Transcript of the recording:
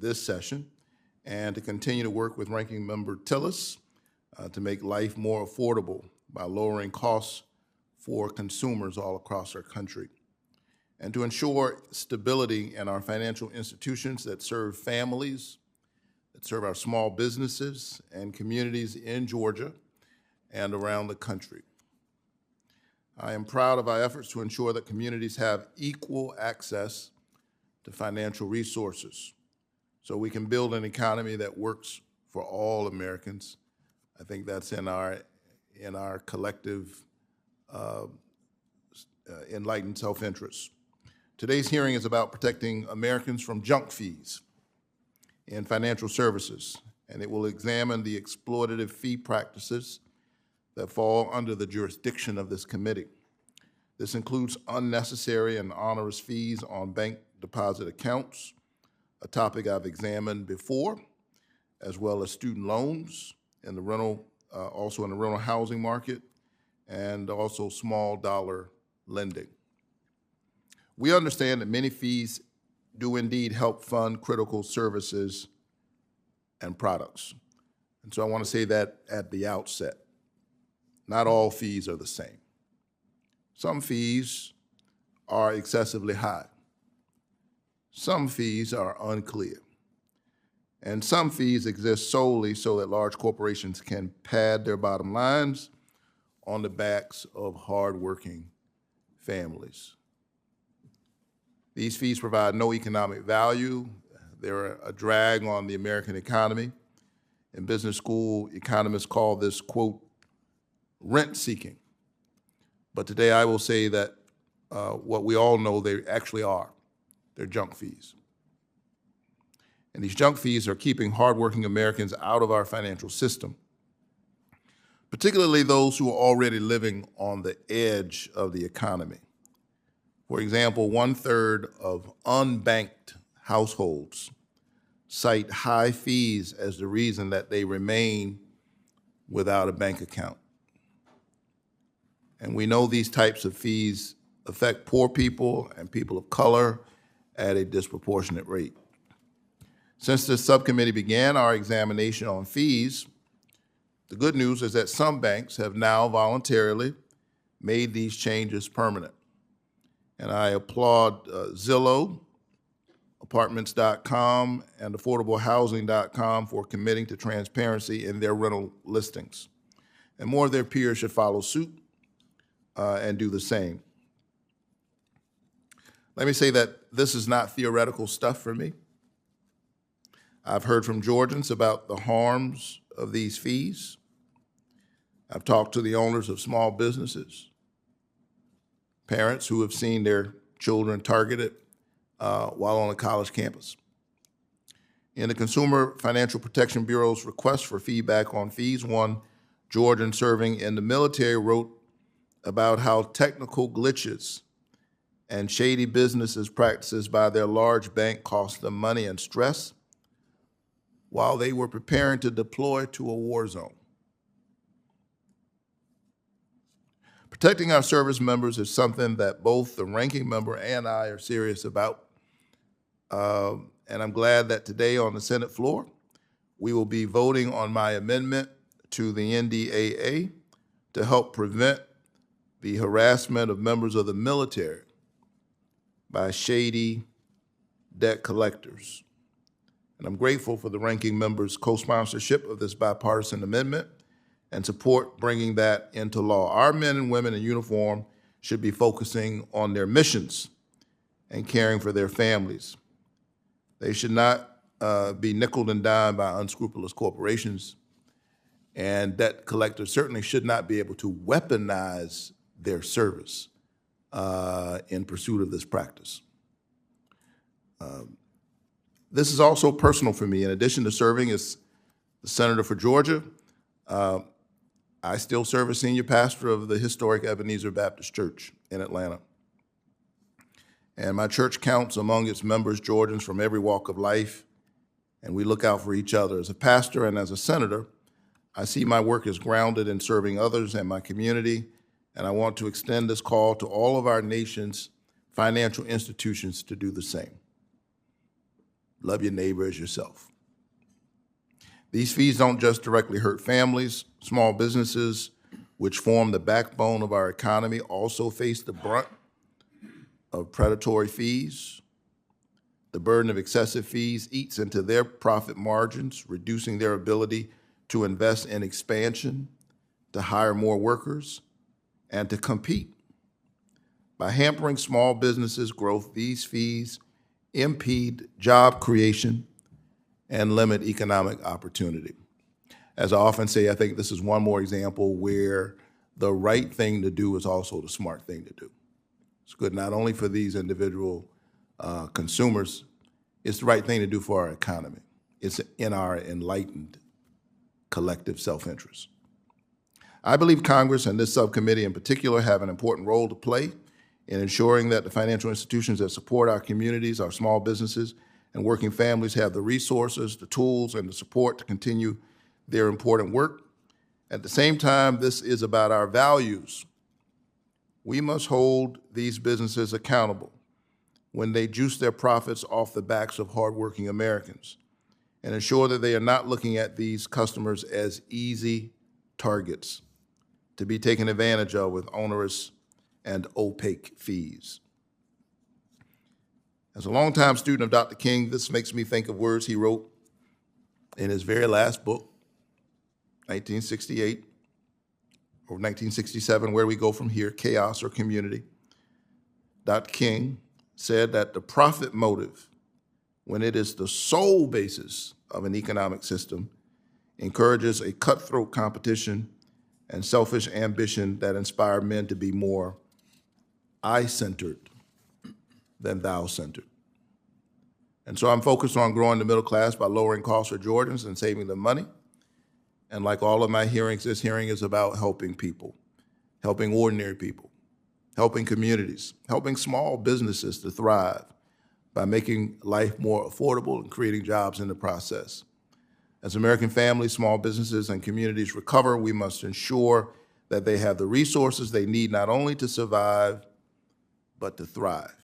this session and to continue to work with Ranking Member Tillis to make life more affordable by lowering costs for consumers all across our country, and to ensure stability in our financial institutions that serve families, that serve our small businesses and communities in Georgia and around the country. I am proud of our efforts to ensure that communities have equal access to financial resources so we can build an economy that works for all Americans. I think that's in our collective enlightened self-interest. Today's hearing is about protecting Americans from junk fees in financial services, and it will examine the exploitative fee practices that fall under the jurisdiction of this committee. This includes unnecessary and onerous fees on bank deposit accounts, a topic I've examined before, as well as student loans in the rental, also in the rental housing market, and also small dollar lending. We understand that many fees do indeed help fund critical services and products. And so I want to say that at the outset. Not all fees are the same. Some fees are excessively high. Some fees are unclear. And some fees exist solely so that large corporations can pad their bottom lines on the backs of hardworking families. These fees provide no economic value. They're a drag on the American economy. In business school, economists call this, quote, rent seeking. But today I will say that what we all know they actually are. They're junk fees. And these junk fees are keeping hardworking Americans out of our financial system, particularly those who are already living on the edge of the economy. For example, 1/3 of unbanked households cite high fees as the reason that they remain without a bank account. And we know these types of fees affect poor people and people of color at a disproportionate rate. Since this subcommittee began our examination on fees, the good news is that some banks have now voluntarily made these changes permanent. And I applaud Zillow, Apartments.com, and AffordableHousing.com for committing to transparency in their rental listings. And more of their peers should follow suit and do the same. Let me say that this is not theoretical stuff for me. I've heard from Georgians about the harms of these fees. I've talked to the owners of small businesses, parents who have seen their children targeted while on a college campus. In the Consumer Financial Protection Bureau's request for feedback on fees, one Georgian serving in the military wrote about how technical glitches and shady businesses practices by their large bank cost them money and stress while they were preparing to deploy to a war zone. Protecting our service members is something that both the ranking member and I are serious about. And I'm glad that today on the Senate floor, we will be voting on my amendment to the NDAA to help prevent the harassment of members of the military by shady debt collectors. And I'm grateful for the ranking member's co-sponsorship of this bipartisan amendment and support bringing that into law. Our men and women in uniform should be focusing on their missions and caring for their families. They should not be nickeled and dimed by unscrupulous corporations, and debt collectors certainly should not be able to weaponize their service in pursuit of this practice. This is also personal for me. In addition to serving as the senator for Georgia, I still serve as senior pastor of the historic Ebenezer Baptist Church in Atlanta. And my church counts among its members Georgians from every walk of life, and we look out for each other. As a pastor and as a senator, I see my work as grounded in serving others and my community, and I want to extend this call to all of our nation's financial institutions to do the same. Love your neighbor as yourself. These fees don't just directly hurt families. Small businesses, which form the backbone of our economy, also face the brunt of predatory fees. The burden of excessive fees eats into their profit margins, reducing their ability to invest in expansion, to hire more workers, and to compete. By hampering small businesses' growth, these fees impede job creation and limit economic opportunity. As I often say, I think this is one more example where the right thing to do is also the smart thing to do. It's good not only for these individual consumers, it's the right thing to do for our economy. It's in our enlightened collective self-interest. I believe Congress and this subcommittee in particular have an important role to play in ensuring that the financial institutions that support our communities, our small businesses, and working families have the resources, the tools, and the support to continue their important work. At the same time, this is about our values. We must hold these businesses accountable when they juice their profits off the backs of hardworking Americans and ensure that they are not looking at these customers as easy targets to be taken advantage of with onerous and opaque fees. As a longtime student of Dr. King, this makes me think of words he wrote in his very last book, 1968 or 1967, Where We Go From Here, Chaos or Community. Dr. King said that the profit motive, when it is the sole basis of an economic system, encourages a cutthroat competition and selfish ambition that inspire men to be more I-centered than thou-centered. And so I'm focused on growing the middle class by lowering costs for Georgians and saving them money. And like all of my hearings, this hearing is about helping people, helping ordinary people, helping communities, helping small businesses to thrive by making life more affordable and creating jobs in the process. As American families, small businesses, and communities recover, we must ensure that they have the resources they need not only to survive, but to thrive.